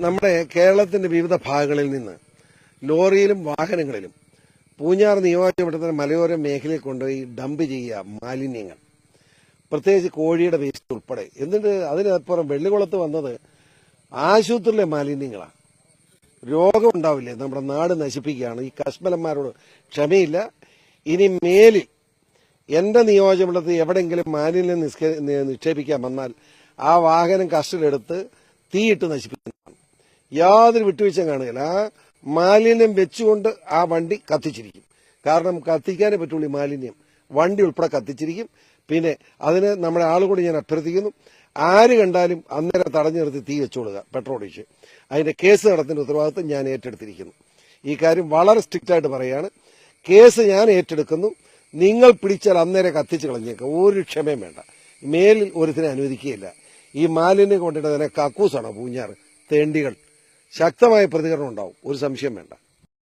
നമ്മുടെ കേരളത്തിന്റെ വിവിധ ഭാഗങ്ങളിൽ നിന്ന് ലോറിയിലും വാഹനങ്ങളിലും പൂഞ്ഞാർ നിയോജകമണ്ഡലത്തിലെ മലയോര മേഖലയിൽ കൊണ്ടുപോയി ഡംപ് ചെയ്യുക മാലിന്യങ്ങൾ, പ്രത്യേകിച്ച് കോഴിയുടെ വേസ്റ്റ് ഉൾപ്പെടെ. എന്നിട്ട് അതിനപ്പുറം വെള്ളിക്കുളത്ത് വന്നത് ആശുപത്രിയിലെ മാലിന്യങ്ങളാണ്. രോഗം ഉണ്ടാവില്ലേ? നമ്മുടെ നാട് നശിപ്പിക്കുകയാണ്. ഈ കശ്മലന്മാരോട് ക്ഷമയില്ല. ഇനി മേലിൽ എന്റെ നിയോജകമണ്ഡലത്തിൽ എവിടെയെങ്കിലും മാലിന്യം നിക്ഷേപിക്കാൻ വന്നാൽ ആ വാഹനം കസ്റ്റഡിയിലെടുത്ത് തീയിട്ട് നശിപ്പിക്കുന്നതാണ്. യാതൊരു വിട്ടുവീഴ്ചയും കാണുകയില്ല. ആ മാലിന്യം വെച്ചുകൊണ്ട് ആ വണ്ടി കത്തിച്ചിരിക്കും. കാരണം കത്തിക്കാനേ പറ്റുള്ളൂ മാലിന്യം. വണ്ടി ഉൾപ്പെടെ കത്തിച്ചിരിക്കും. പിന്നെ അതിന് നമ്മുടെ ആളുകൂടി ഞാൻ അഭ്യർത്ഥിക്കുന്നു, ആര് കണ്ടാലും അന്നേരം തടഞ്ഞു നിർത്തി തീ വെച്ചുകൊള്ളുക, പെട്രോൾ ഒഴിച്ച്. അതിന്റെ കേസ് നടത്തുന്ന ഉത്തരവാദിത്വം ഞാൻ ഏറ്റെടുത്തിരിക്കുന്നു. ഈ കാര്യം വളരെ സ്ട്രിക്റ്റ് ആയിട്ട് പറയുകയാണ്. കേസ് ഞാൻ ഏറ്റെടുക്കുന്നു. നിങ്ങൾ പിടിച്ചാൽ അന്നേരം കത്തിച്ച് കളഞ്ഞേക്കാം. ഒരു ക്ഷമയും വേണ്ട. മേലിൽ ഒരുത്തിനെ അനുവദിക്കുകയില്ല. ഈ മാലിന്യം കൊണ്ടിട്ട് തന്നെ കക്കൂസാണോ പൂഞ്ഞാറ്? തേണ്ടികൾ. ശക്തമായ പ്രതികരണം ഉണ്ടാവും, ഒരു സംശയം വേണ്ട.